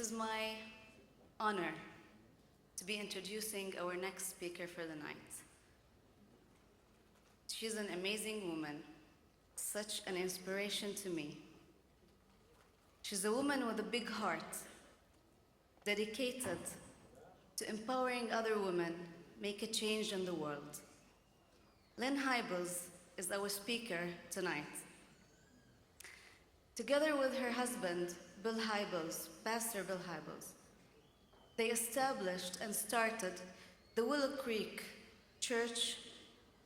is my honor to be introducing our next speaker for the night. She's an amazing woman, such an inspiration to me. She's a woman with a big heart, dedicated to empowering other women make a change in the world. Lynne Hybels is our speaker tonight. Together with her husband, Bill Hybels, Pastor Bill Hybels, they established and started the Willow Creek Church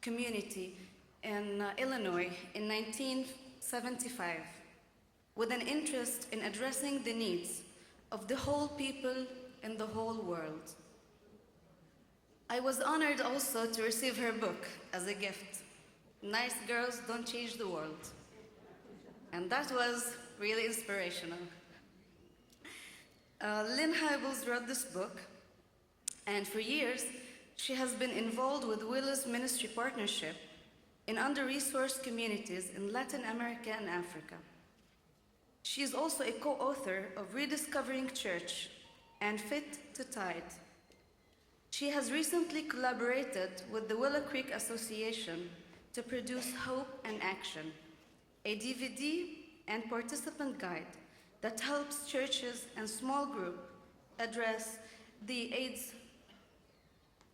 community in Illinois in 1975 with an interest in addressing the needs of the whole people in the whole world. I was honored also to receive her book as a gift, Nice Girls Don't Change the World. And that was really inspirational. Lynne Hybels wrote this book, and for years, she has been involved with Willow's Ministry Partnership in under-resourced communities in Latin America and Africa. She is also a co-author of Rediscovering Church and Fit to Tide. She has recently collaborated with the Willow Creek Association to produce Hope and Action, a DVD and participant guide that helps churches and small groups address the AIDS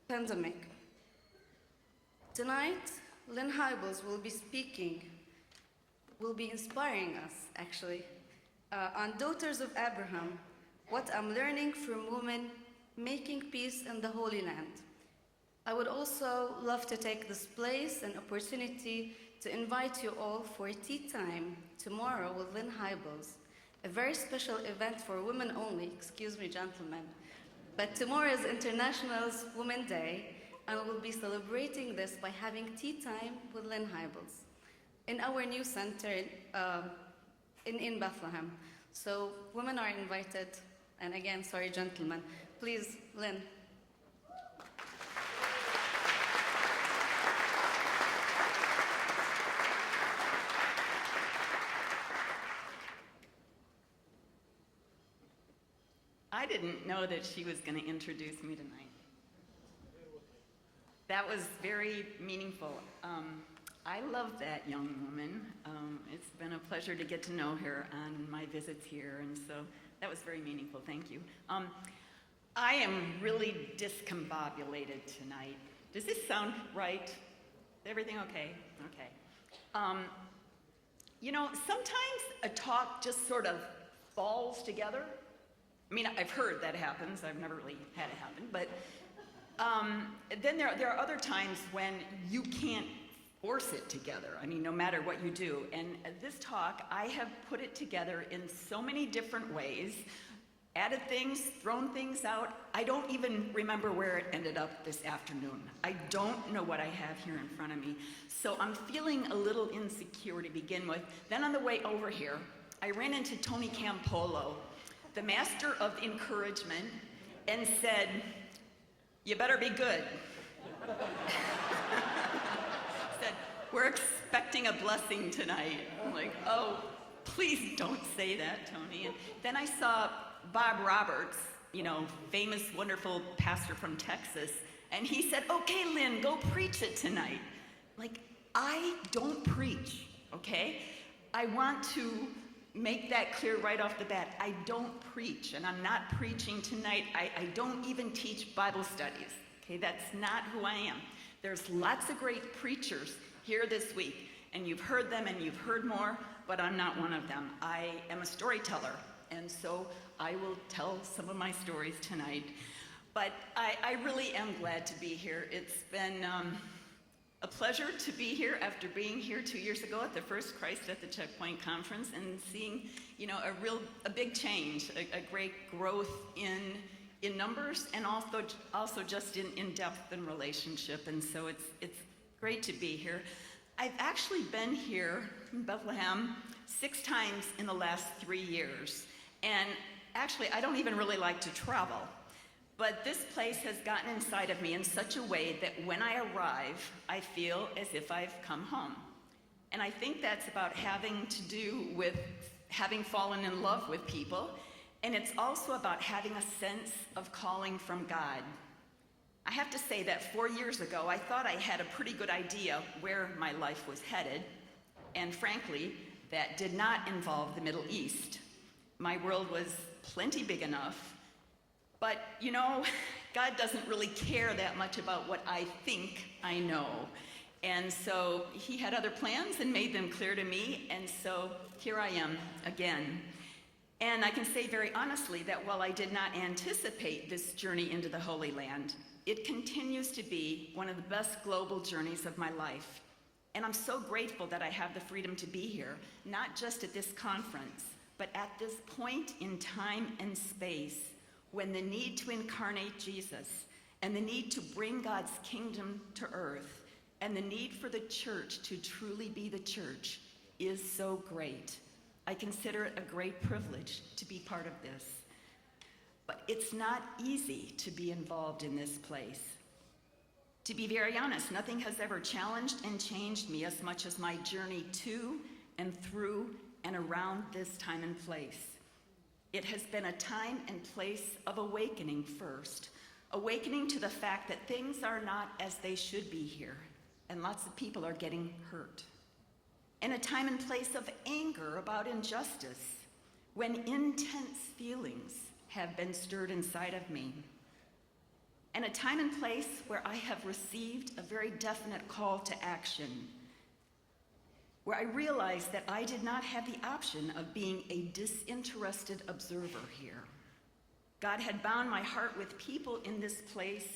pandemic. Tonight, Lynne Hybels will be inspiring us, actually, on Daughters of Abraham, what I'm learning from women making peace in the Holy Land. I would also love to take this place and opportunity to invite you all for a tea time tomorrow with Lynne Hybels, a very special event for women only, excuse me, gentlemen. But tomorrow is International Women's Day, and we'll be celebrating this by having tea time with Lynne Hybels in our new center in Bethlehem. So women are invited, and again, sorry, gentlemen. Please, Lynne. I didn't know that she was going to introduce me tonight. That was very meaningful. I love that young woman. It's been a pleasure to get to know her on my visits here, and so that was very meaningful. Thank you. I am really discombobulated tonight. Does this sound right? Is everything okay? Okay. You know, sometimes a talk just sort of falls together. I mean, I've heard that happens. I've never really had it happen. But then there are other times when you can't force it together. I mean, no matter what you do. And this talk, I have put it together in so many different ways, added things, thrown things out. I don't even remember where it ended up this afternoon. I don't know what I have here in front of me. So I'm feeling a little insecure to begin with. Then on the way over here, I ran into Tony Campolo, the master of encouragement, and said, "You better be good." Said, "We're expecting a blessing tonight." I'm like, "Oh, please don't say that, Tony." And then I saw Bob Roberts, you know, famous, wonderful pastor from Texas, and he said, "Okay, Lynne, go preach it tonight." Like, I don't preach, okay? I want to make that clear right off the bat. I don't preach, and I'm not preaching tonight. I don't even teach Bible studies, okay? That's not who I am. There's lots of great preachers here this week, and you've heard them and you've heard more, but I'm not one of them. I am a storyteller, and so I will tell some of my stories tonight. But I really am glad to be here. It's been a pleasure to be here after being here 2 years ago at the first Christ at the Checkpoint conference and seeing, you know, a big change, a great growth in numbers and also just in depth and relationship. And so it's great to be here. I've actually been here in Bethlehem 6 times in the last 3 years. And actually, I don't even really like to travel. But this place has gotten inside of me in such a way that when I arrive, I feel as if I've come home. And I think that's about having to do with having fallen in love with people And it's also about having a sense of calling from God. I have to say that 4 years ago, I thought I had a pretty good idea where my life was headed, and frankly, that did not involve the Middle East. My world was plenty big enough, but you know, God doesn't really care that much about what I think I know. And so he had other plans and made them clear to me, and so here I am again. And I can say very honestly that while I did not anticipate this journey into the Holy Land, it continues to be one of the best global journeys of my life. And I'm so grateful that I have the freedom to be here, not just at this conference, but at this point in time and space when the need to incarnate Jesus and the need to bring God's kingdom to earth and the need for the church to truly be the church is so great. I consider it a great privilege to be part of this. But it's not easy to be involved in this place. To be very honest, nothing has ever challenged and changed me as much as my journey to and through and around this time and place. It has been a time and place of awakening first, awakening to the fact that things are not as they should be here, and lots of people are getting hurt. And a time and place of anger about injustice, when intense feelings have been stirred inside of me. And a time and place where I have received a very definite call to action, where I realized that I did not have the option of being a disinterested observer here. God had bound my heart with people in this place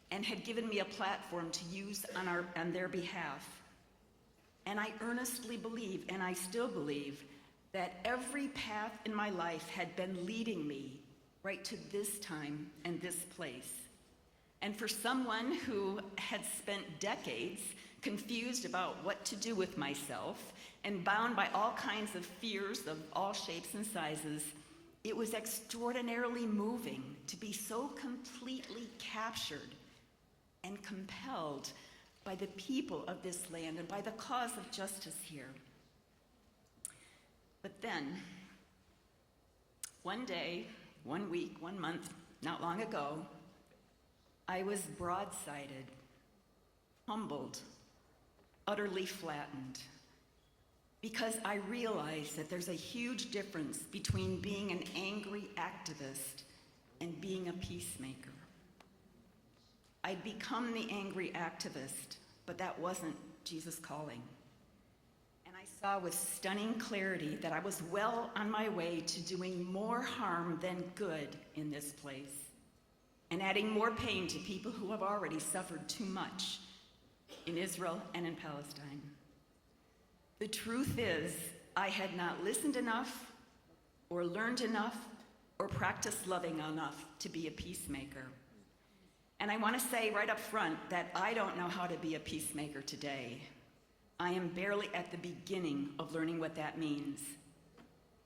and had given me a platform to use on their behalf. And I earnestly believe, and I still believe, that every path in my life had been leading me right to this time and this place. And for someone who had spent decades confused about what to do with myself and bound by all kinds of fears of all shapes and sizes, it was extraordinarily moving to be so completely captured and compelled by the people of this land and by the cause of justice here. But then, one day, 1 week, 1 month, not long ago, I was broadsided, humbled, utterly flattened, because I realized that there's a huge difference between being an angry activist and being a peacemaker. I'd become the angry activist, but that wasn't Jesus' calling. And I saw with stunning clarity that I was well on my way to doing more harm than good in this place, and adding more pain to people who have already suffered too much in Israel and in Palestine. The truth is, I had not listened enough, or learned enough, or practiced loving enough to be a peacemaker. And I want to say right up front that I don't know how to be a peacemaker today. I am barely at the beginning of learning what that means.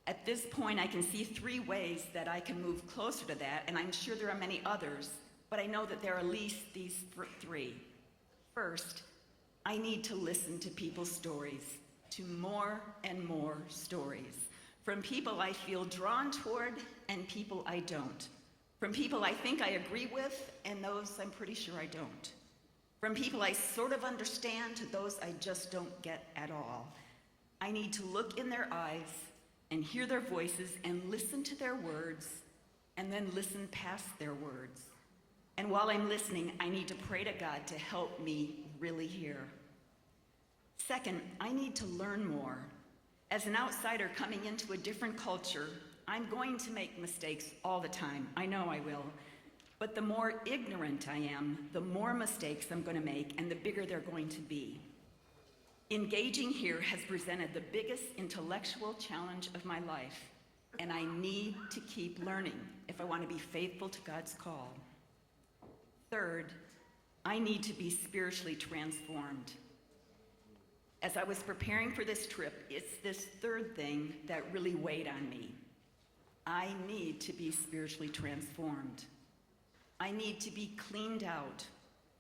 At this point, I can see 3 ways that I can move closer to that, and I'm sure there are many others, but I know that there are at least these 3. First, I need to listen to people's stories, to more and more stories, from people I feel drawn toward and people I don't. From people I think I agree with, and those I'm pretty sure I don't. From people I sort of understand to those I just don't get at all. I need to look in their eyes and hear their voices and listen to their words, and then listen past their words. And while I'm listening, I need to pray to God to help me really hear. Second, I need to learn more. As an outsider coming into a different culture, I'm going to make mistakes all the time. I know I will. But the more ignorant I am, the more mistakes I'm going to make, and the bigger they're going to be. Engaging here has presented the biggest intellectual challenge of my life, and I need to keep learning if I want to be faithful to God's call. Third, I need to be spiritually transformed. As I was preparing for this trip, it's this third thing that really weighed on me. I need to be spiritually transformed. I need to be cleaned out,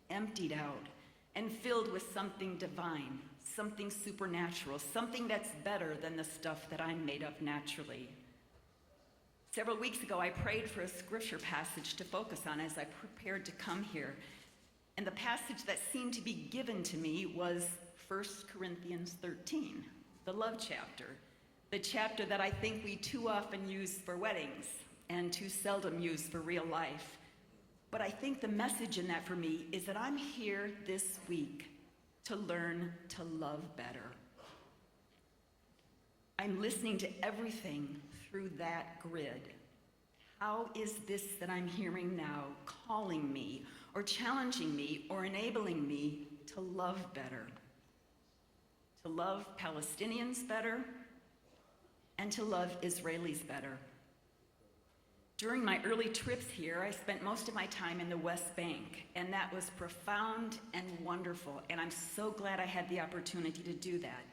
emptied out, and filled with something divine, something supernatural, something that's better than the stuff that I'm made of naturally. Several weeks ago, I prayed for a scripture passage to focus on as I prepared to come here. And the passage that seemed to be given to me was 1 Corinthians 13, the love chapter, the chapter that I think we too often use for weddings and too seldom use for real life. But I think the message in that for me is that I'm here this week to learn to love better. I'm listening to everything through that grid. How is this that I'm hearing now calling me or challenging me or enabling me to love better? To love Palestinians better and to love Israelis better. During my early trips here, I spent most of my time in the West Bank, and that was profound and wonderful, and I'm so glad I had the opportunity to do that.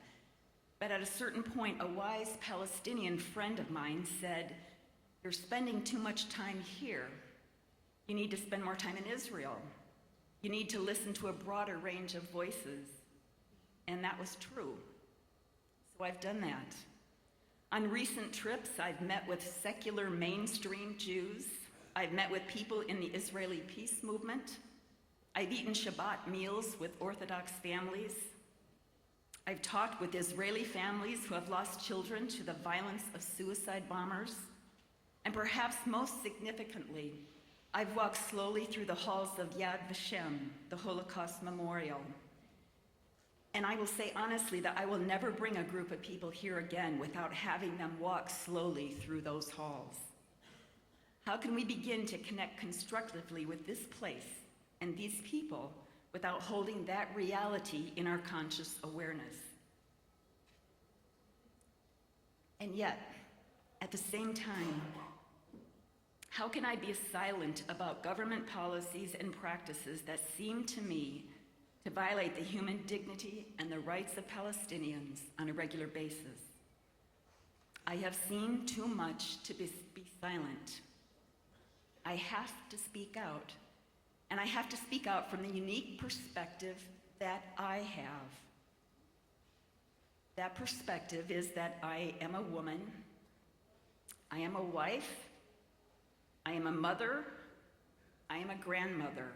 But at a certain point, a wise Palestinian friend of mine said, "You're spending too much time here. You need to spend more time in Israel. You need to listen to a broader range of voices." And that was true. So I've done that. On recent trips, I've met with secular mainstream Jews. I've met with people in the Israeli peace movement. I've eaten Shabbat meals with Orthodox families. I've talked with Israeli families who have lost children to the violence of suicide bombers. And perhaps most significantly, I've walked slowly through the halls of Yad Vashem, the Holocaust Memorial. And I will say honestly that I will never bring a group of people here again without having them walk slowly through those halls. How can we begin to connect constructively with this place and these people without holding that reality in our conscious awareness? And yet, at the same time, how can I be silent about government policies and practices that seem to me to violate the human dignity and the rights of Palestinians on a regular basis? I have seen too much to be silent. I have to speak out, and I have to speak out from the unique perspective that I have. That perspective is that I am a woman, I am a wife, I am a mother, I am a grandmother,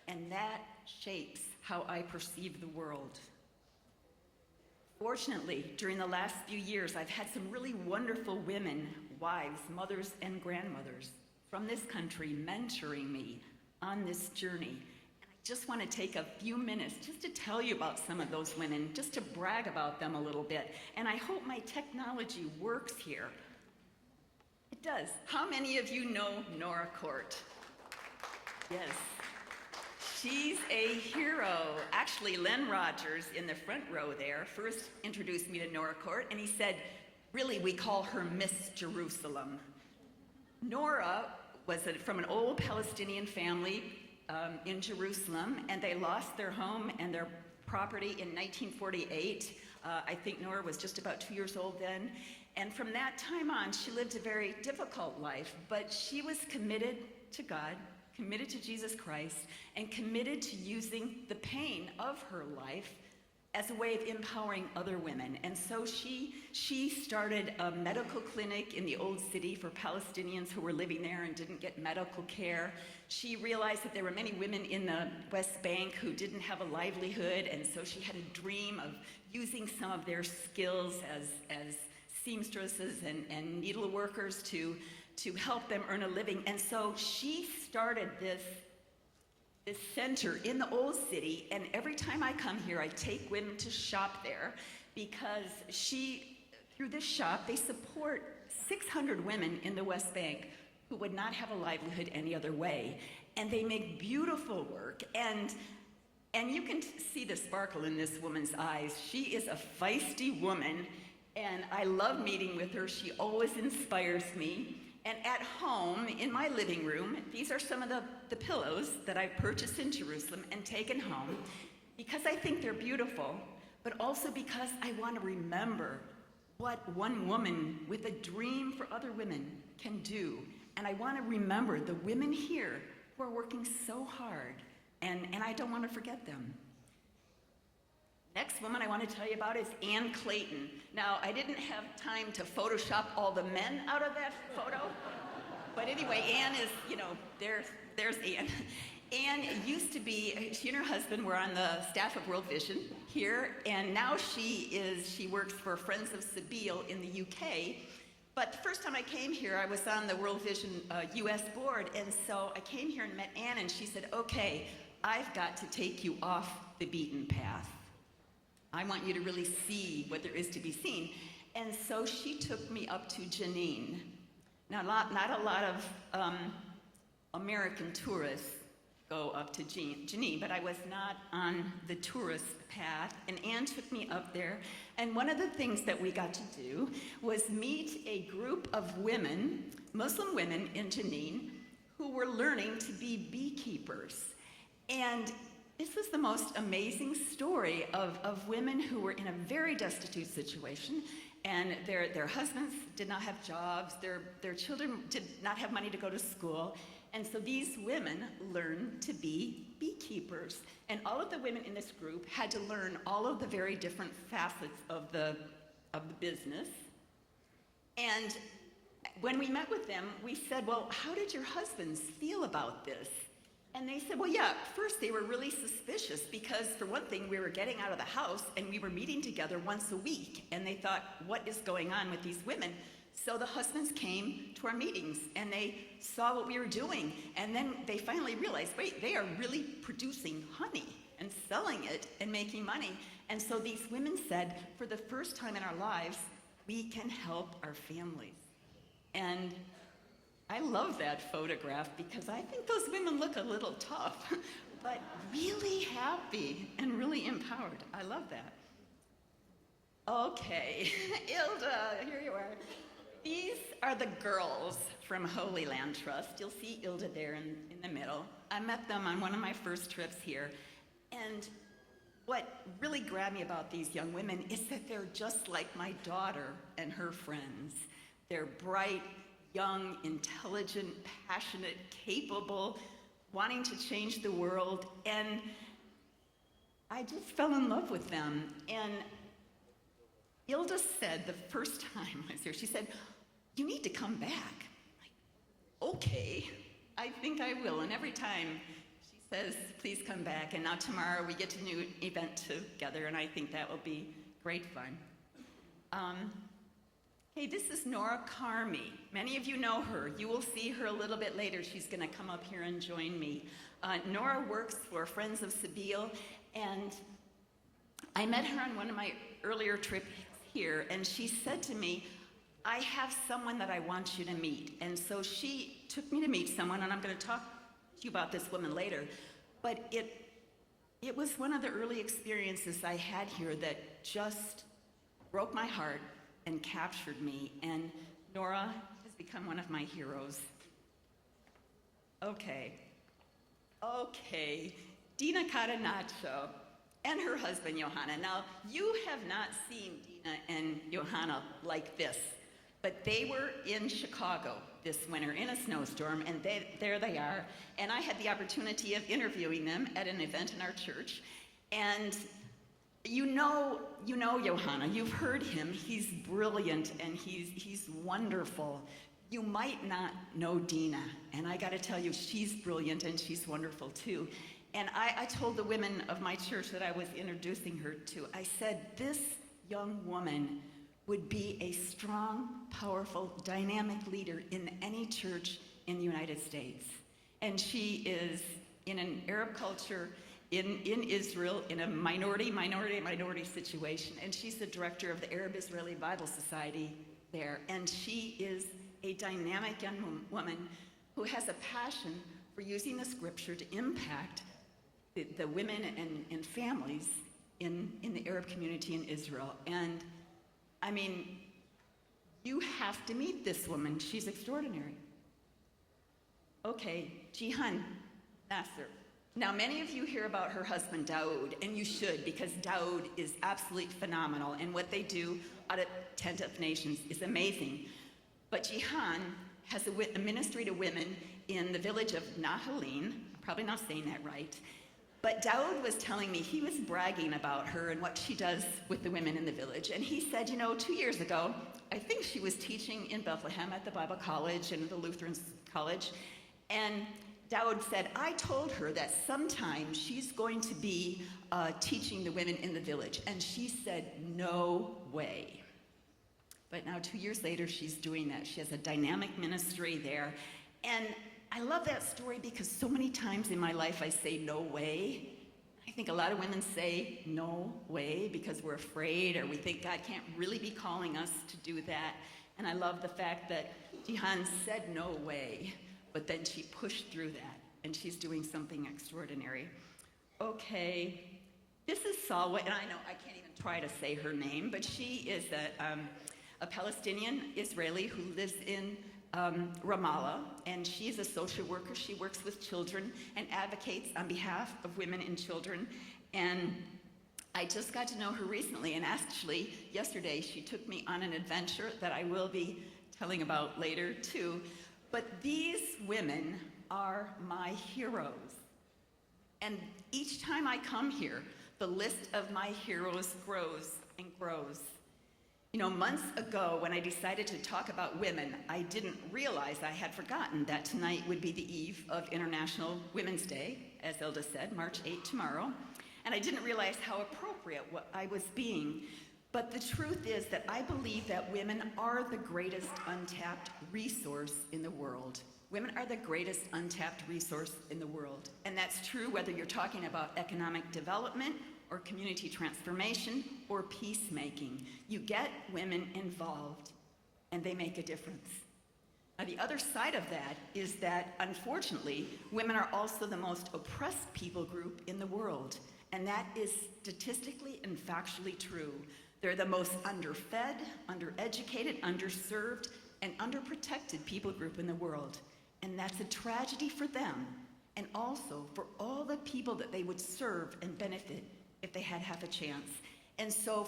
and that shapes how I perceive the world. Fortunately, during the last few years, I've had some really wonderful women, wives, mothers, and grandmothers from this country mentoring me on this journey. And I just want to take a few minutes just to tell you about some of those women, just to brag about them a little bit. And I hope my technology works here. It does. How many of you know Nora Court? Yes. She's a hero. Actually, Len Rogers in the front row there first introduced me to Nora Court, and he said, really, we call her Miss Jerusalem. Nora was from an old Palestinian family in Jerusalem, and they lost their home and their property in 1948. I think Nora was just about 2 years old then. And from that time on, she lived a very difficult life, but she was committed to God, committed to Jesus Christ, and committed to using the pain of her life as a way of empowering other women. And so she started a medical clinic in the old city for Palestinians who were living there and didn't get medical care. She realized that there were many women in the West Bank who didn't have a livelihood, and so she had a dream of using some of their skills as seamstresses and needle workers to help them earn a living. And so she started this center in the old city, and every time I come here, I take women to shop there because through this shop, they support 600 women in the West Bank who would not have a livelihood any other way. And they make beautiful work, and you can see the sparkle in this woman's eyes. She is a feisty woman, and I love meeting with her. She always inspires me. And at home, in my living room, these are some of the pillows that I purchased in Jerusalem and taken home because I think they're beautiful, but also because I want to remember what one woman with a dream for other women can do. And I want to remember the women here who are working so hard, and I don't want to forget them. Next woman I want to tell you about is Ann Clayton. Now, I didn't have time to Photoshop all the men out of that photo, but anyway, Ann is, there's Ann. Ann used to be, she and her husband were on the staff of World Vision here, and now she works for Friends of Sabile in the UK. But the first time I came here, I was on the World Vision US board, and so I came here and met Ann, and she said, okay, I've got to take you off the beaten path. I want you to really see what there is to be seen. And so she took me up to Jenin. Now, not a lot of American tourists go up to Jenin, but I was not on the tourist path, and Ann took me up there. And one of the things that we got to do was meet a group of women, Muslim women in Jenin, who were learning to be beekeepers. And this was the most amazing story of women who were in a very destitute situation, and their husbands did not have jobs, their children did not have money to go to school, and so these women learned to be beekeepers. And all of the women in this group had to learn all of the very different facets of the business. And when we met with them, we said, well, how did your husbands feel about this? And they said, well, yeah, first they were really suspicious because, for one thing, we were getting out of the house and we were meeting together once a week. And they thought, what is going on with these women? So the husbands came to our meetings and they saw what we were doing. And then they finally realized, wait, they are really producing honey and selling it and making money. And so these women said, for the first time in our lives, we can help our families. And I love that photograph because I think those women look a little tough, but really happy and really empowered. I love that. Okay, Ilda, here you are. These are the girls from Holy Land Trust. You'll see Ilda there in the middle. I met them on one of my first trips here. And what really grabbed me about these young women is that they're just like my daughter and her friends. They're bright, young, intelligent, passionate, capable, wanting to change the world, and I just fell in love with them. And Ilda said the first time I was here, she said, you need to come back. I'm like, okay, I think I will. And every time she says, please come back. And now tomorrow we get to do an event together, and I think that will be great fun. Hey, this is Nora Carmi. Many of you know her. You will see her a little bit later. She's going to come up here and join me. Nora works for Friends of Sabile, and I met her on one of my earlier trips here, and she said to me, I have someone that I want you to meet. And so she took me to meet someone, and I'm going to talk to you about this woman later. But it was one of the early experiences I had here that just broke my heart and captured me, and Nora has become one of my heroes. Okay, Dina Catenaccio and her husband, Johanna. Now, you have not seen Dina and Johanna like this, but they were in Chicago this winter in a snowstorm, and there they are. And I had the opportunity of interviewing them at an event in our church, and you know Johanna, you've heard him, he's brilliant and he's wonderful. You might not know Dina, and I gotta tell you, she's brilliant and she's wonderful too. And I told the women of my church that I was introducing her to, I said, this young woman would be a strong, powerful, dynamic leader in any church in the United States. And she is in an Arab culture, in Israel, in a minority situation, and she's the director of the Arab-Israeli Bible Society there, and she is a dynamic young woman who has a passion for using the scripture to impact the women and families in the Arab community in Israel. And I mean, you have to meet this woman. She's extraordinary. Okay, Jihan Nasser. Now, many of you hear about her husband, Daoud, and you should, because Daoud is absolutely phenomenal, and what they do out at Tent of Nations is amazing. But Jihan has a ministry to women in the village of Nahalin, I'm probably not saying that right, But Daoud was telling me, he was bragging about her and what she does with the women in the village. And he said, 2 years ago, I think she was teaching in Bethlehem at the Bible College and the Lutheran College. And Daoud said, I told her that sometime she's going to be teaching the women in the village. And she said, no way. But now 2 years later, she's doing that. She has a dynamic ministry there. And I love that story because so many times in my life I say no way. I think a lot of women say no way because we're afraid or we think God can't really be calling us to do that. And I love the fact that Jihan said no way, but then she pushed through that and she's doing something extraordinary. Okay, this is Salwa, and I know I can't even try to say her name, but she is a Palestinian Israeli who lives in Ramallah, and she's a social worker. She works with children and advocates on behalf of women and children. And I just got to know her recently, and actually yesterday she took me on an adventure that I will be telling about later too. But these women are my heroes. And each time I come here, the list of my heroes grows and grows. Months ago, when I decided to talk about women, I didn't realize I had forgotten that tonight would be the eve of International Women's Day, as Ilda said, March 8 tomorrow. And I didn't realize how appropriate what I was being. But the truth is that I believe that women are the greatest untapped resource in the world. Women are the greatest untapped resource in the world. And that's true whether you're talking about economic development or community transformation, or peacemaking. You get women involved, and they make a difference. Now, the other side of that is that, unfortunately, women are also the most oppressed people group in the world, and that is statistically and factually true. They're the most underfed, undereducated, underserved, and underprotected people group in the world, and that's a tragedy for them, and also for all the people that they would serve and benefit if they had half a chance. And so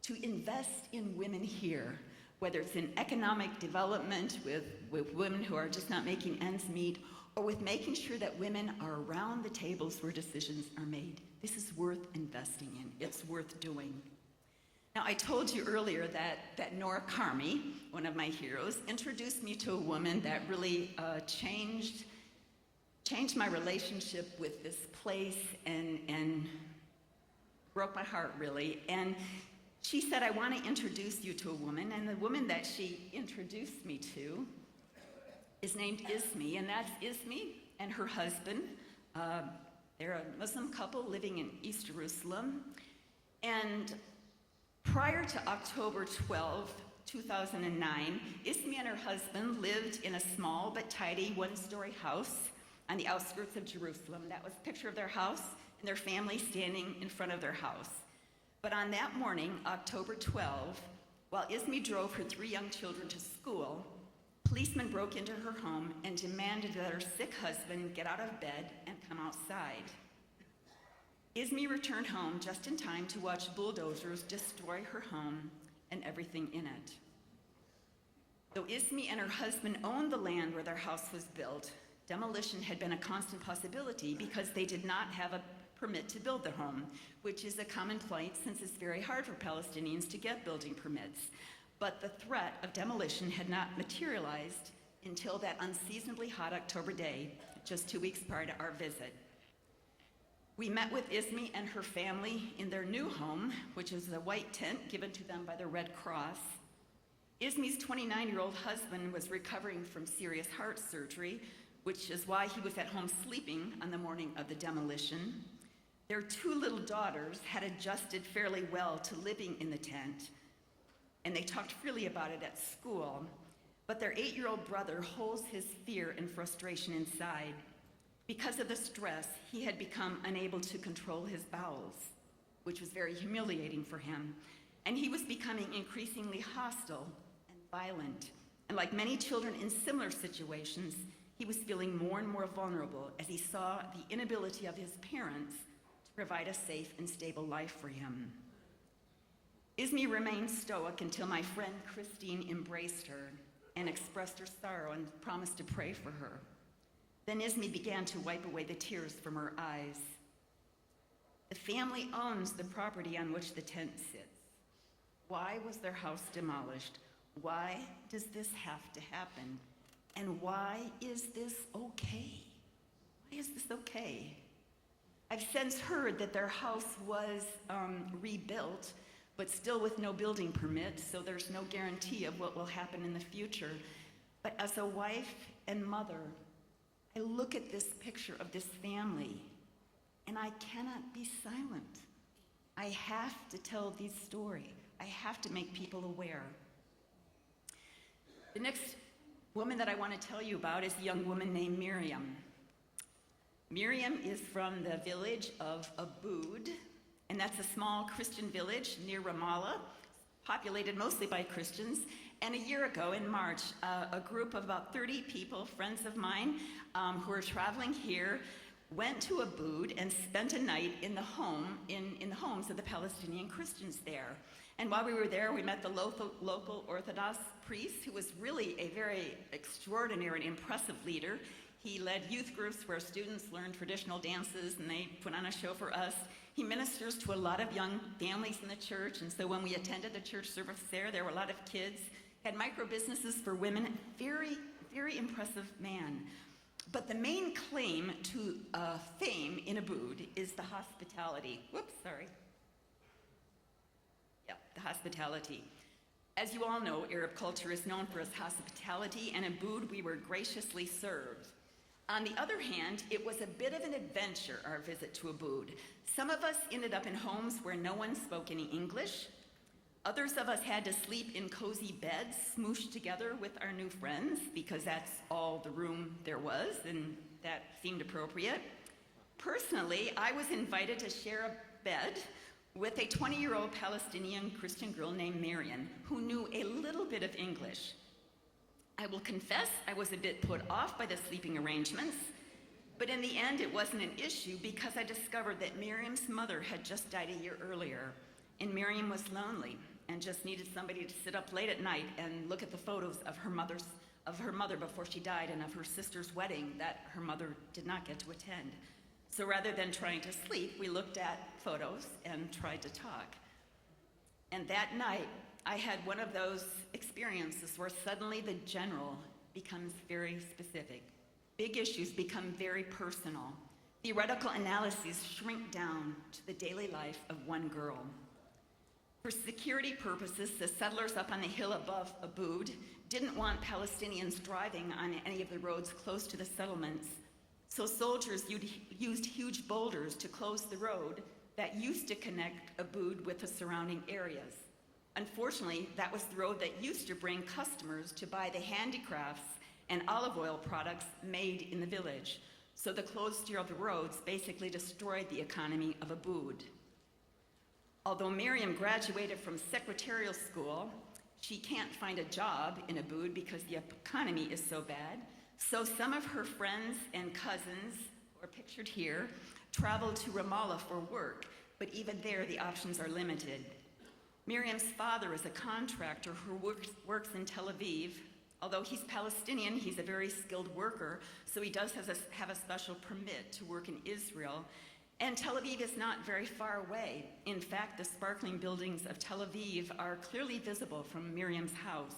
to invest in women here, whether it's in economic development with women who are just not making ends meet, or with making sure that women are around the tables where decisions are made, this is worth investing in. It's worth doing. Now, I told you earlier that Nora Carmi, one of my heroes, introduced me to a woman that really changed my relationship with this place and broke my heart, really. And she said, I want to introduce you to a woman. And the woman that she introduced me to is named Ismi, and that's Ismi and her husband. They're a Muslim couple living in East Jerusalem. And prior to October 12, 2009, Ismi and her husband lived in a small but tidy one-story house on the outskirts of Jerusalem. That was a picture of their house and their family standing in front of their house. But on that morning, October 12, while Ismi drove her 3 young children to school, policemen broke into her home and demanded that her sick husband get out of bed and come outside. Ismi returned home just in time to watch bulldozers destroy her home and everything in it. Though Ismi and her husband owned the land where their house was built, demolition had been a constant possibility because they did not have a permit to build the home, which is a common plight since it's very hard for Palestinians to get building permits. But the threat of demolition had not materialized until that unseasonably hot October day, just 2 weeks prior to our visit. We met with Ismi and her family in their new home, which is a white tent given to them by the Red Cross. Ismi's 29-year-old husband was recovering from serious heart surgery, which is why he was at home sleeping on the morning of the demolition. Their 2 little daughters had adjusted fairly well to living in the tent, and they talked freely about it at school. But their 8-year-old brother holds his fear and frustration inside. Because of the stress, he had become unable to control his bowels, which was very humiliating for him. And he was becoming increasingly hostile and violent. And like many children in similar situations, he was feeling more and more vulnerable as he saw the inability of his parents to provide a safe and stable life for him. Ismi remained stoic until my friend Christine embraced her and expressed her sorrow and promised to pray for her. Then Ismi began to wipe away the tears from her eyes. The family owns the property on which the tent sits. Why was their house demolished? Why does this have to happen? And why is this okay? Why is this okay? I've since heard that their house was rebuilt, but still with no building permit, so there's no guarantee of what will happen in the future. But as a wife and mother, I look at this picture of this family, and I cannot be silent. I have to tell this story. I have to make people aware. The next woman that I want to tell you about is a young woman named Miriam. Miriam is from the village of Aboud, and that's a small Christian village near Ramallah, populated mostly by Christians. And a year ago in March, a group of about 30 people, friends of mine, who were traveling here, went to Aboud and spent a night in the homes of the Palestinian Christians there. And while we were there, we met the local Orthodox priest, who was really a very extraordinary and impressive leader. He led youth groups where students learned traditional dances, and they put on a show for us. He ministers to a lot of young families in the church, and so when we attended the church service there were a lot of kids. Had micro businesses for women. Very, very impressive man. But the main claim to fame in Aboud is the hospitality. The hospitality. As you all know, Arab culture is known for its hospitality, and in Aboud we were graciously served. On the other hand, it was a bit of an adventure, our visit to Aboud. Some of us ended up in homes where no one spoke any English. Others of us had to sleep in cozy beds, smooshed together with our new friends, because that's all the room there was, and that seemed appropriate. Personally, I was invited to share a bed with a 20-year-old Palestinian Christian girl named Marian, who knew a little bit of English. I will confess I was a bit put off by the sleeping arrangements, but in the end it wasn't an issue because I discovered that Miriam's mother had just died a year earlier, and Miriam was lonely and just needed somebody to sit up late at night and look at the photos of her mother before she died, and of her sister's wedding that her mother did not get to attend. So rather than trying to sleep, we looked at photos and tried to talk. And that night, I had one of those experiences where suddenly the general becomes very specific. Big issues become very personal. Theoretical analyses shrink down to the daily life of one girl. For security purposes, the settlers up on the hill above Aboud didn't want Palestinians driving on any of the roads close to the settlements, so soldiers used huge boulders to close the road that used to connect Aboud with the surrounding areas. Unfortunately, that was the road that used to bring customers to buy the handicrafts and olive oil products made in the village. So the closure of the roads basically destroyed the economy of Aboud. Although Miriam graduated from secretarial school, she can't find a job in Aboud because the economy is so bad. So some of her friends and cousins, who are pictured here, traveled to Ramallah for work, but even there the options are limited. Miriam's father is a contractor who works in Tel Aviv. Although he's Palestinian, he's a very skilled worker, so he does have a special permit to work in Israel. And Tel Aviv is not very far away. In fact, the sparkling buildings of Tel Aviv are clearly visible from Miriam's house.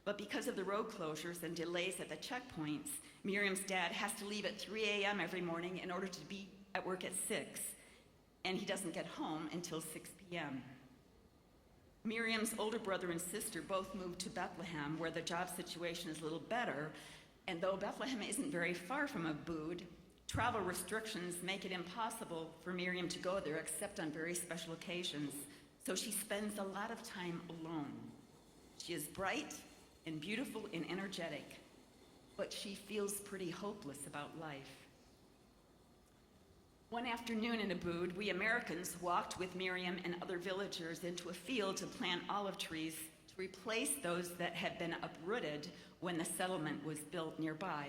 But because of the road closures and delays at the checkpoints, Miriam's dad has to leave at 3 a.m. every morning in order to be at work at 6, and he doesn't get home until 6 p.m. Miriam's older brother and sister both moved to Bethlehem, where the job situation is a little better, and though Bethlehem isn't very far from Aboud, travel restrictions make it impossible for Miriam to go there except on very special occasions, so she spends a lot of time alone. She is bright and beautiful and energetic, but she feels pretty hopeless about life. One afternoon in Aboud, we Americans walked with Miriam and other villagers into a field to plant olive trees to replace those that had been uprooted when the settlement was built nearby.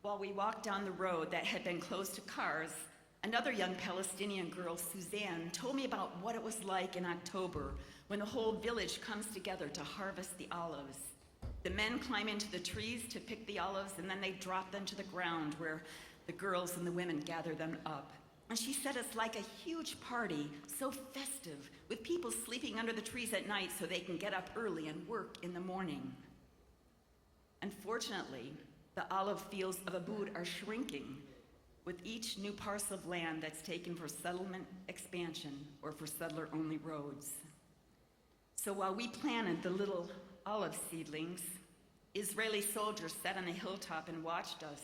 While we walked down the road that had been closed to cars, another young Palestinian girl, Suzanne, told me about what it was like in October when the whole village comes together to harvest the olives. The men climb into the trees to pick the olives, and then they drop them to the ground where the girls and the women gather them up. And she said it's like a huge party, so festive, with people sleeping under the trees at night so they can get up early and work in the morning. Unfortunately, the olive fields of Abud are shrinking with each new parcel of land that's taken for settlement expansion or for settler-only roads. So while we planted the little olive seedlings, Israeli soldiers sat on a hilltop and watched us.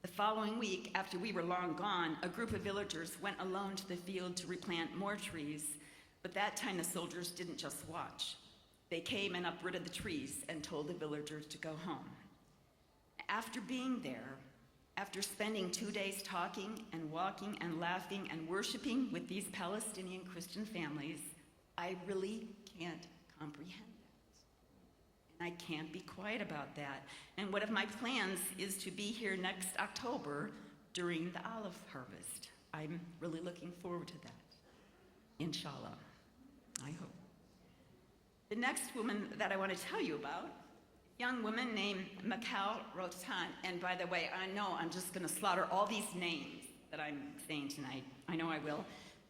The following week, after we were long gone, a group of villagers went alone to the field to replant more trees, but that time the soldiers didn't just watch. They came and uprooted the trees and told the villagers to go home. After being there, after spending 2 days talking and walking and laughing and worshiping with these Palestinian Christian families, I really can't comprehend that. And I can't be quiet about that. And one of my plans is to be here next October during the olive harvest. I'm really looking forward to that, inshallah, I hope. The next woman that I want to tell you about, a young woman named Michal Rotan. And by the way, I know I'm just going to slaughter all these names that I'm saying tonight. I know I will.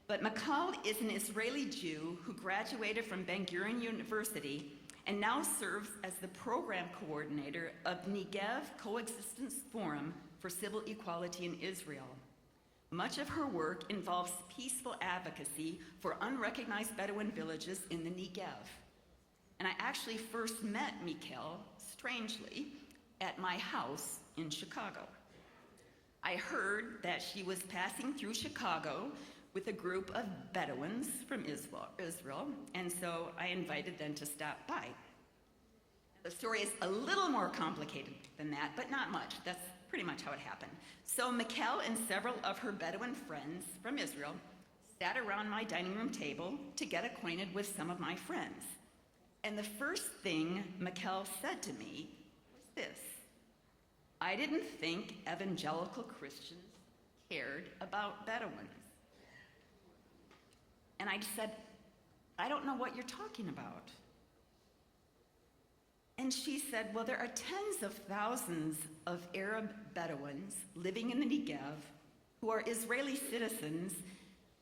But Michal is an Israeli Jew who graduated from Ben Gurion University and now serves as the program coordinator of Negev Coexistence Forum for Civil Equality in Israel. Much of her work involves peaceful advocacy for unrecognized Bedouin villages in the Negev. And I actually first met Michal, strangely, at my house in Chicago. I heard that she was passing through Chicago with a group of Bedouins from Israel, and so I invited them to stop by. The story is a little more complicated than that, but not much. That's pretty much how it happened. So Michal and several of her Bedouin friends from Israel sat around my dining room table to get acquainted with some of my friends. And the first thing Michal said to me was this: I didn't think evangelical Christians cared about Bedouins. And I said, I don't know what you're talking about. And she said, well, there are tens of thousands of Arab Bedouins living in the Negev who are Israeli citizens,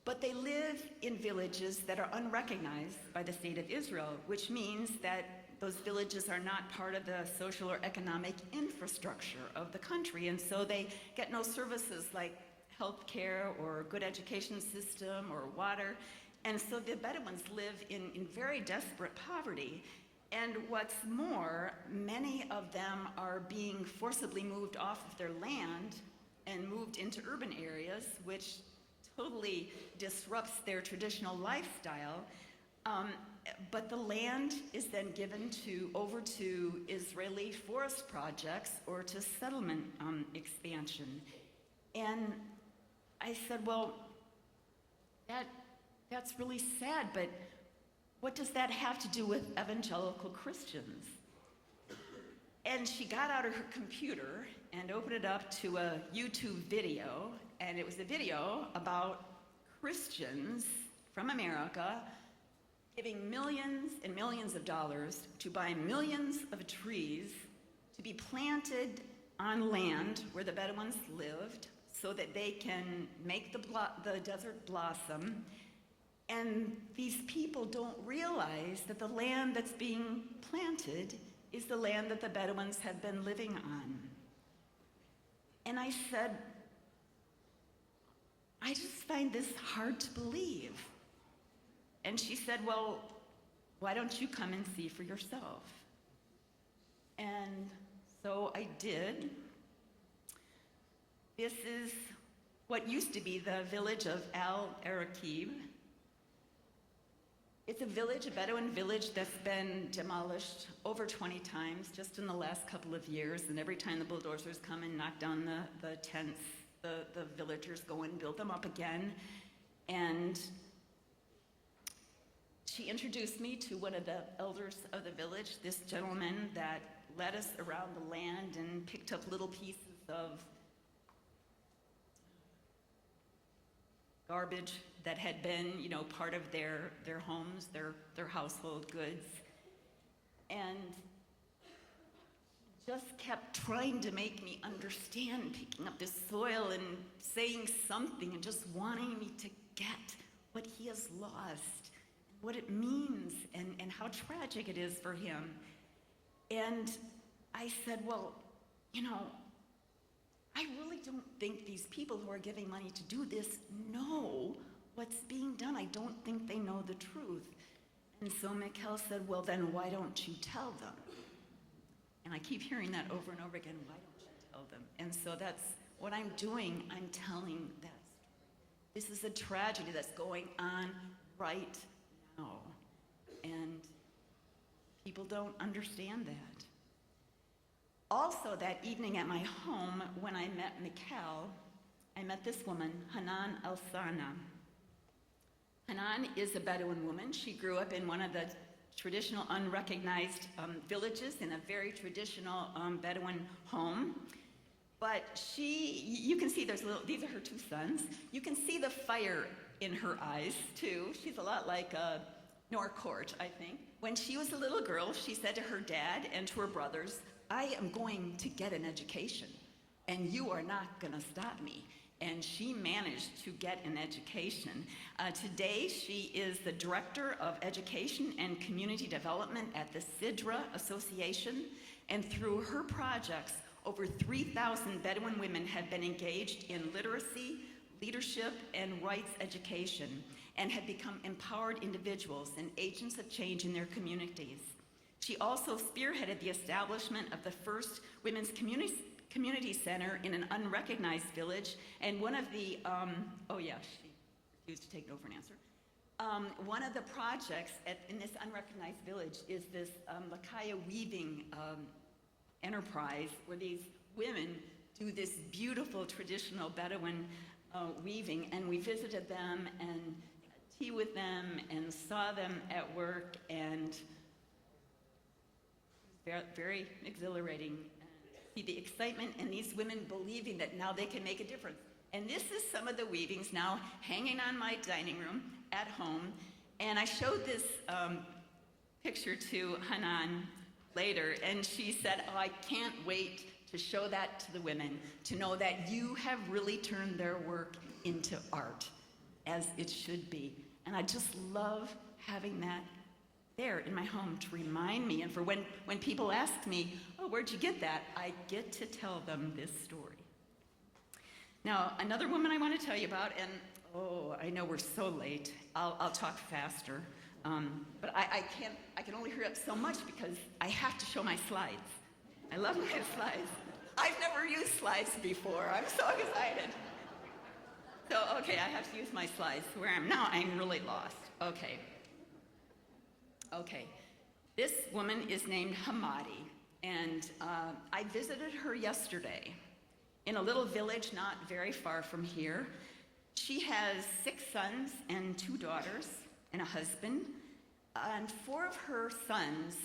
but they live in villages that are unrecognized by the state of Israel, which means that those villages are not part of the social or economic infrastructure of the country, and so they get no services like health care or good education system or water. And so the Bedouins live in very desperate poverty. And what's more, many of them are being forcibly moved off of their land and moved into urban areas, which totally disrupts their traditional lifestyle. But the land is then given over to Israeli forest projects or to settlement expansion. And I said, well, that's really sad, but what does that have to do with evangelical Christians? And she got out of her computer and opened it up to a YouTube video, and it was a video about Christians from America giving millions and millions of dollars to buy millions of trees to be planted on land where the Bedouins lived so that they can make the desert blossom. And these people don't realize that the land that's being planted is the land that the Bedouins have been living on. And I said, I just find this hard to believe. And she said, well, why don't you come and see for yourself? And so I did. This is what used to be the village of Al-Araqib. It's a village, a Bedouin village, that's been demolished over 20 times just in the last couple of years. And every time the bulldozers come and knock down the tents, the villagers go and build them up again. And she introduced me to one of the elders of the village, this gentleman that led us around the land and picked up little pieces of garbage that had been, part of their homes, their household goods. And just kept trying to make me understand, picking up this soil and saying something and just wanting me to get what he has lost, what it means, and how tragic it is for him. And I said, well, you know, I really don't think these people who are giving money to do this know what's being done. I don't think they know the truth. And so Mikkel said, well, then why don't you tell them? And I keep hearing that over and over again, why don't you tell them? And so that's what I'm doing. I'm telling that story. This is a tragedy that's going on right now. And people don't understand that. Also that evening at my home, when I met Mikkel, I met this woman, Hanan El-Sana. Hanan is a Bedouin woman. She grew up in one of the traditional unrecognized villages in a very traditional Bedouin home. But you can see these are her two sons. You can see the fire in her eyes too. She's a lot like Norcourt, I think. When she was a little girl, she said to her dad and to her brothers, I am going to get an education and you are not gonna stop me. And she managed to get an education. Today, she is the Director of Education and Community Development at the Sidra Association, and through her projects, over 3,000 Bedouin women have been engaged in literacy, leadership, and rights education, and have become empowered individuals and agents of change in their communities. She also spearheaded the establishment of the first women's community center in an unrecognized village, and one of the, she refused to take no for an answer. One of the projects in this unrecognized village is this Lakaya weaving enterprise where these women do this beautiful traditional Bedouin weaving, and we visited them and had tea with them and saw them at work, and it was very exhilarating. See the excitement in these women believing that now they can make a difference. And this is some of the weavings now hanging on my dining room at home. And I showed this picture to Hanan later, and she said, oh, I can't wait to show that to the women, to know that you have really turned their work into art, as it should be. And I just love having that there in my home to remind me, and for when people ask me, oh, where'd you get that? I get to tell them this story. Now, another woman I want to tell you about, and I know we're so late. I'll talk faster, but I can only hurry up so much because I have to show my slides. I love my slides. I've never used slides before. I'm so excited. So, okay, I have to use my slides. Where I am now, I'm really lost. Okay, this woman is named Hamadi, and I visited her yesterday in a little village not very far from here. She has 6 sons and 2 daughters and a husband, and 4 of her sons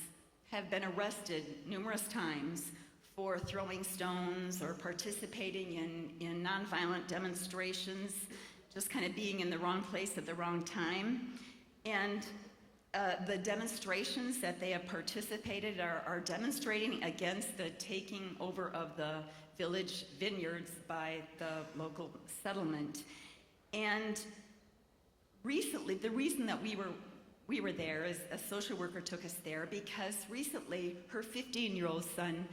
have been arrested numerous times for throwing stones or participating in nonviolent demonstrations, just kind of being in the wrong place at the wrong time. And the demonstrations that they have participated are demonstrating against the taking over of the village vineyards by the local settlement. And recently, the reason that we were there is a social worker took us there because recently her 15-year-old son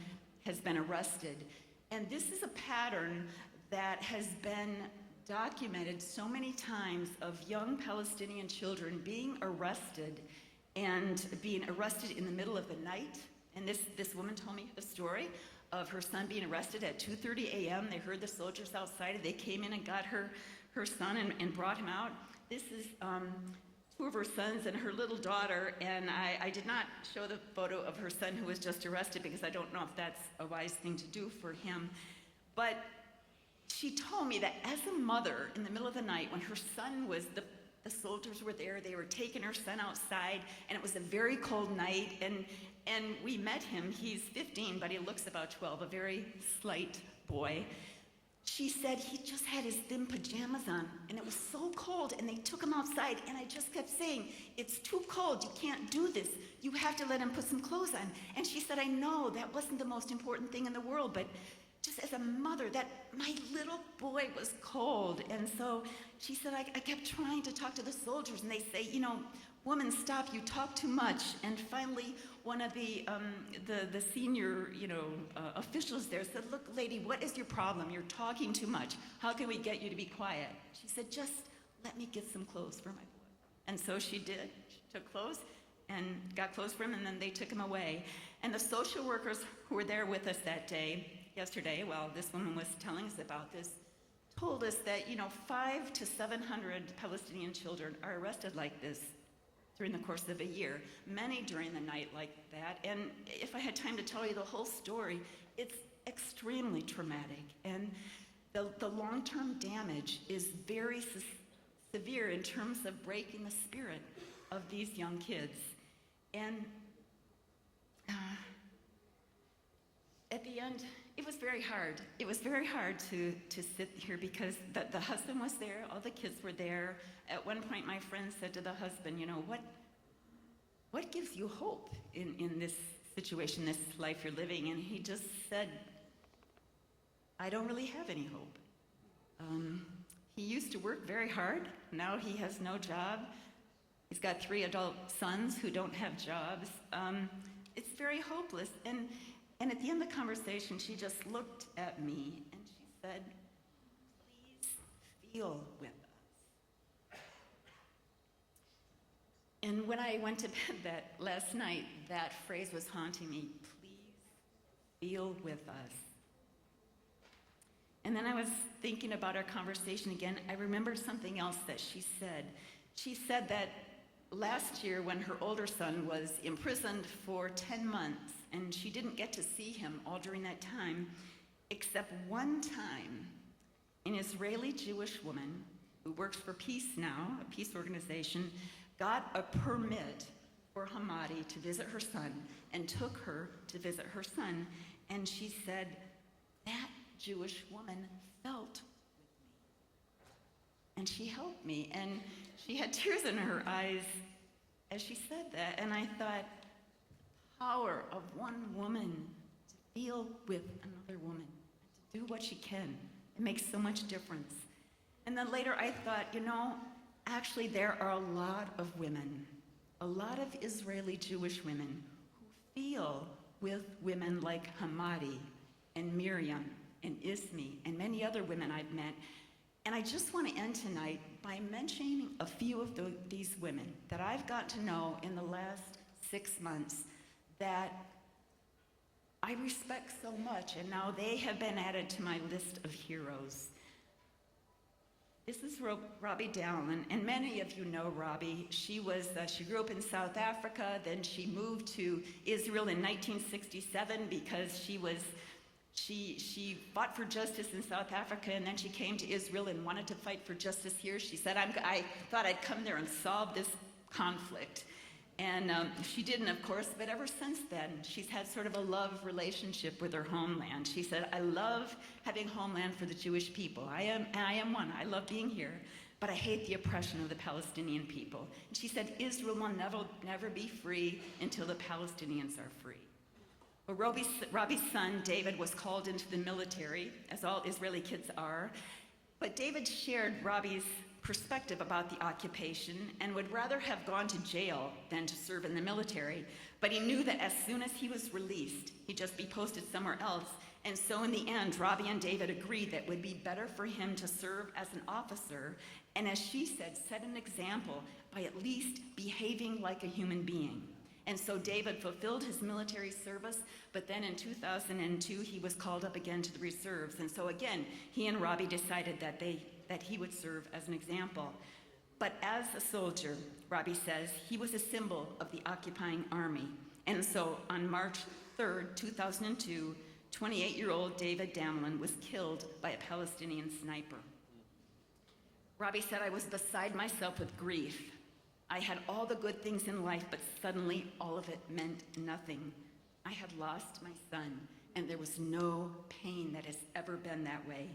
has been arrested. And this is a pattern that has been documented so many times of young Palestinian children being arrested and being arrested in the middle of the night. And this woman told me the story of her son being arrested at 2:30 a.m. They heard the soldiers outside, and they came in and got her son and brought him out. This is 2 of her sons and her little daughter, and I did not show the photo of her son who was just arrested because I don't know if that's a wise thing to do for him. But she told me that as a mother, in the middle of the night, when her son was, the soldiers were there, they were taking her son outside, and it was a very cold night, and we met him. He's 15, but he looks about 12, a very slight boy. she said he just had his thin pajamas on, and it was so cold, and they took him outside, and I just kept saying, it's too cold, you can't do this, you have to let him put some clothes on. And she said, I know that wasn't the most important thing in the world, but just as a mother, that my little boy was cold. And so she said, I kept trying to talk to the soldiers, and they say, woman, stop, you talk too much. And finally, one of the senior, officials there said, look, lady, what is your problem? You're talking too much. How can we get you to be quiet? She said, just let me get some clothes for my boy. And so she did. She took clothes and got clothes for him, and then they took him away. And the social workers who were there with us that day, yesterday, while this woman was telling us about this, told us that, 500 to 700 Palestinian children are arrested like this during the course of a year, many during the night like that. And if I had time to tell you the whole story, it's extremely traumatic. And the long-term damage is very severe in terms of breaking the spirit of these young kids. And at the end, it was very hard. It was very hard to sit here because the husband was there, all the kids were there. At one point, my friend said to the husband, what gives you hope in this situation, this life you're living? And he just said, I don't really have any hope. He used to work very hard. Now he has no job. He's got 3 adult sons who don't have jobs. It's very hopeless. And at the end of the conversation, she just looked at me and she said, please feel with us. And when I went to bed last night, that phrase was haunting me, please feel with us. And then I was thinking about our conversation again. I remembered something else that she said. She said that last year when her older son was imprisoned for 10 months, and she didn't get to see him all during that time, except one time, an Israeli Jewish woman who works for Peace Now, a peace organization, got a permit for Hamadi to visit her son and took her to visit her son. And she said, that Jewish woman felt with me. And she helped me. And she had tears in her eyes as she said that. And I thought, power of one woman to feel with another woman, to do what she can. It makes so much difference. And then later I thought, actually there are a lot of women, a lot of Israeli Jewish women who feel with women like Hamadi and Miriam and Ismi and many other women I've met. And I just want to end tonight by mentioning a few of these women that I've got to know in the last 6 months that I respect so much, and now they have been added to my list of heroes. This is Robbie Dowlin, and many of you know Robbie. She grew up in South Africa, then she moved to Israel in 1967 because she fought for justice in South Africa, and then she came to Israel and wanted to fight for justice here. She said, I thought I'd come there and solve this conflict. And she didn't, of course, but ever since then, she's had sort of a love relationship with her homeland. She said, I love having homeland for the Jewish people. I am one. I love being here, but I hate the oppression of the Palestinian people. And she said, Israel will never be free until the Palestinians are free. Well, Robbie's son, David, was called into the military, as all Israeli kids are, but David shared Robbie's perspective about the occupation and would rather have gone to jail than to serve in the military, but he knew that as soon as he was released, he'd just be posted somewhere else. And so in the end, Robbie and David agreed that it would be better for him to serve as an officer, and as she said, set an example by at least behaving like a human being. And so David fulfilled his military service, but then in 2002, he was called up again to the reserves. And so again, he and Robbie decided that he would serve as an example. But as a soldier, Robbie says, he was a symbol of the occupying army. And so on March 3rd, 2002, 28-year-old David Damlin was killed by a Palestinian sniper. Robbie said, I was beside myself with grief. I had all the good things in life, but suddenly all of it meant nothing. I had lost my son, and there was no pain that has ever been that way.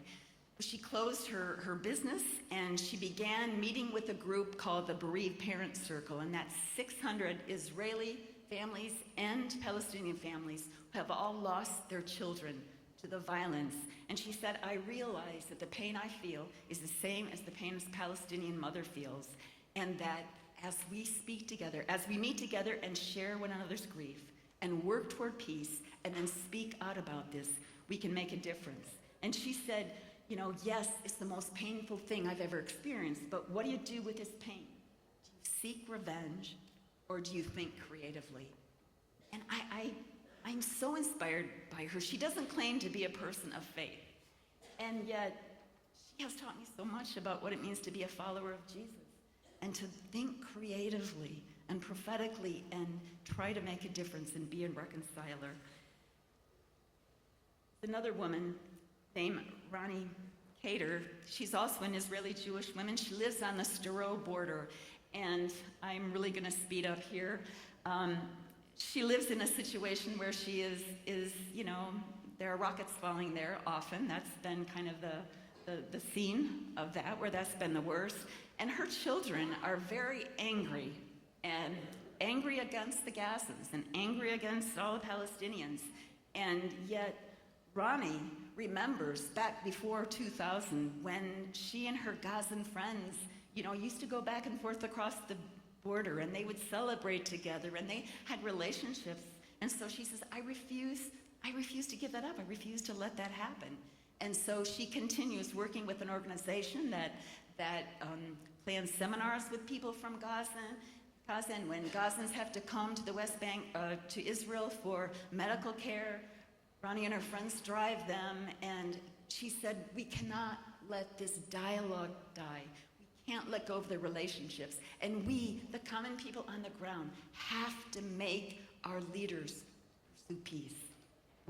she closed her business and she began meeting with a group called the Bereaved Parents Circle, and that's 600 Israeli families and Palestinian families who have all lost their children to the violence. And she said, I realize that the pain I feel is the same as the pain this Palestinian mother feels, and that as we speak together, as we meet together and share one another's grief and work toward peace and then speak out about this, we can make a difference. And she said, you know, yes, it's the most painful thing I've ever experienced, but what do you do with this pain? Do you seek revenge, or do you think creatively? And I'm so inspired by her. She doesn't claim to be a person of faith, and yet she has taught me so much about what it means to be a follower of Jesus and to think creatively and prophetically and try to make a difference and be a reconciler. Another woman named Ronnie Kater, she's also an Israeli Jewish woman. She lives on the Sderot border, and I'm really going to speed up here. She lives in a situation where she is, you know, there are rockets falling there often. That's been kind of the scene of that, where that's been the worst. And her children are very angry, and angry against the Gazans and angry against all the Palestinians. And yet Ronnie remembers back before 2000 when she and her Gazan friends, you know, used to go back and forth across the border, and they would celebrate together, and they had relationships. And so she says, I refuse to give that up. I refuse to let that happen. And so she continues working with an organization that plans seminars with people from Gaza, and when Gazans have to come to the West Bank, to Israel for medical care, Ronnie and her friends drive them, and she said, we cannot let this dialogue die. We can't let go of the relationships. And we, the common people on the ground, have to make our leaders pursue peace.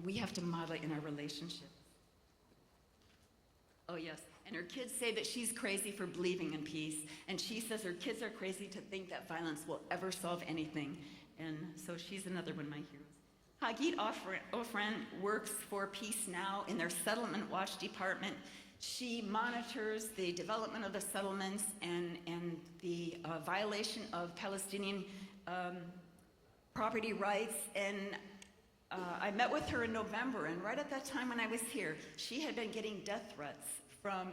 We have to model it in our relationships. Oh, yes. And her kids say that she's crazy for believing in peace. And she says her kids are crazy to think that violence will ever solve anything. And so she's another one of my heroes. Hagit Ofren works for Peace Now in their Settlement Watch Department. She monitors the development of the settlements and the violation of Palestinian property rights. And I met with her in November, and right at that time when I was here, she had been getting death threats from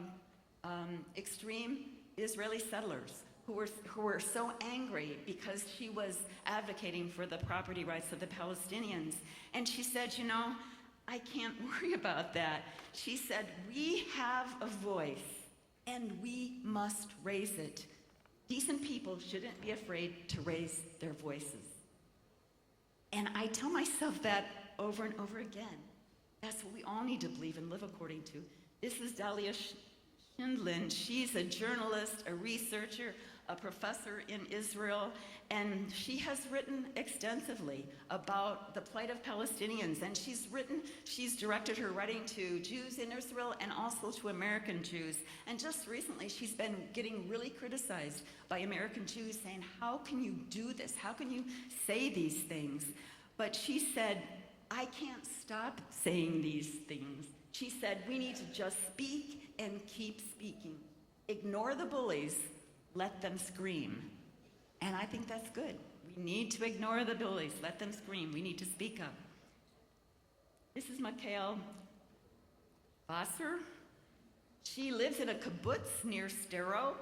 extreme Israeli settlers who were so angry because she was advocating for the property rights of the Palestinians. And she said, you know, I can't worry about that. She said, we have a voice, and we must raise it. Decent people shouldn't be afraid to raise their voices. And I tell myself that over and over again. That's what we all need to believe and live according to. This is Dahlia Schindlin. She's a journalist, a researcher, a professor in Israel, and she has written extensively about the plight of Palestinians. And she's directed her writing to Jews in Israel and also to American Jews. And just recently, she's been getting really criticized by American Jews, saying, how can you do this? How can you say these things? But she said, I can't stop saying these things. She said, we need to just speak and keep speaking. Ignore the bullies, let them scream. And I think that's good. We need to ignore the bullies, let them scream. We need to speak up. This is Mikhail Vassar. She lives in a kibbutz near Sderot.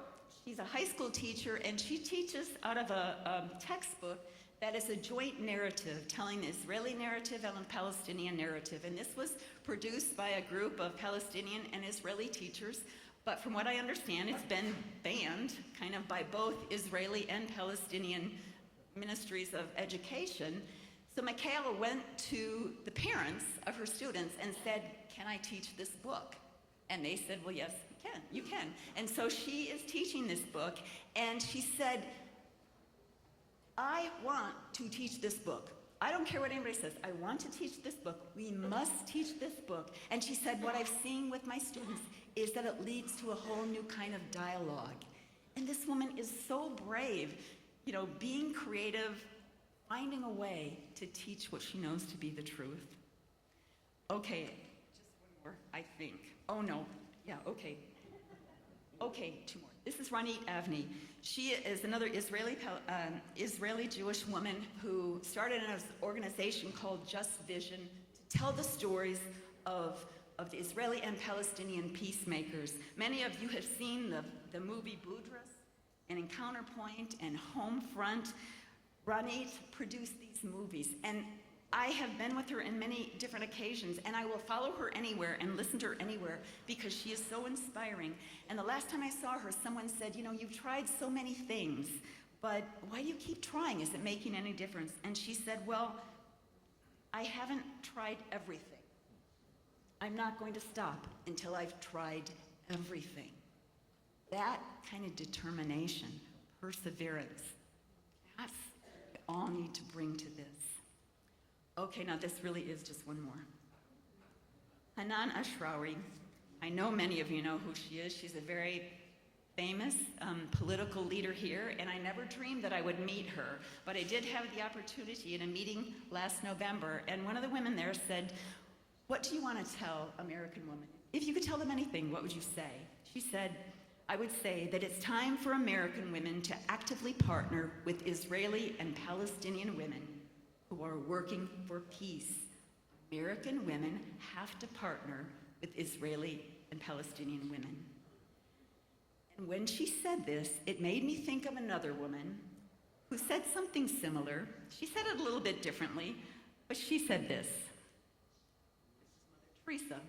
She's a high school teacher, and she teaches out of a textbook that is a joint narrative, telling the Israeli narrative and the Palestinian narrative. And this was produced by a group of Palestinian and Israeli teachers. But from what I understand, it's been banned kind of by both Israeli and Palestinian ministries of education. So Michaela went to the parents of her students and said, can I teach this book? And they said, well, yes, you can. And so she is teaching this book, and she said, I want to teach this book. I don't care what anybody says. I want to teach this book. We must teach this book. And she said, what I've seen with my students is that it leads to a whole new kind of dialogue. And this woman is so brave, you know, being creative, finding a way to teach what she knows to be the truth. Okay, just one more, I think. Oh no, Yeah, okay. Okay, two more. This is Ronit Avni. She is another Israeli Jewish woman who started an organization called Just Vision to tell the stories of the Israeli and Palestinian peacemakers. Many of you have seen the movie Budrus and Encounter Point and Homefront. Ronit produced these movies, and I have been with her in many different occasions, and I will follow her anywhere and listen to her anywhere because she is so inspiring. And the last time I saw her, someone said, you know, you've tried so many things, but why do you keep trying? Is it making any difference? And she said, well, I haven't tried everything. I'm not going to stop until I've tried everything. That kind of determination, perseverance, that's what we all need to bring to this. Okay, now this really is just one more. Hanan Ashrawi. I know many of you know who she is. She's a very famous political leader here, and I never dreamed that I would meet her, but I did have the opportunity in a meeting last November, and one of the women there said, what do you want to tell American women? If you could tell them anything, what would you say? She said, I would say that it's time for American women to actively partner with Israeli and Palestinian women who are working for peace. American women have to partner with Israeli and Palestinian women. And when she said this, it made me think of another woman who said something similar. She said it a little bit differently, but she said this. Teresa.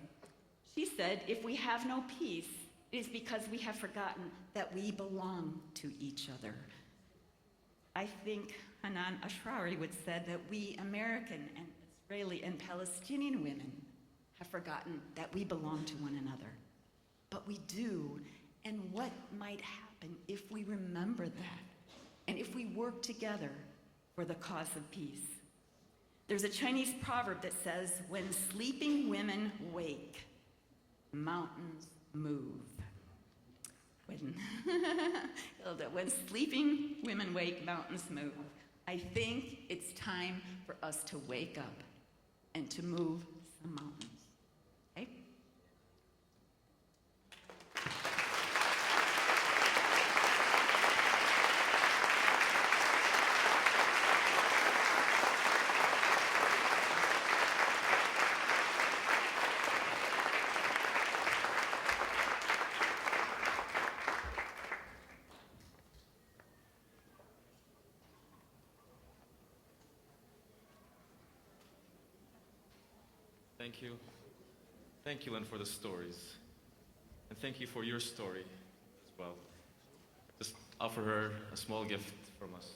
She said, if we have no peace, it is because we have forgotten that we belong to each other. I think Hanan Ashrawi would said that we American and Israeli and Palestinian women have forgotten that we belong to one another. But we do, and what might happen if we remember that, and if we work together for the cause of peace? There's a Chinese proverb that says, when sleeping women wake, mountains move. When sleeping women wake, mountains move. I think it's time for us to wake up and to move some mountains. Okay? Thank you. Thank you, Lynne, for the stories. And thank you for your story as well. Just offer her a small gift from us.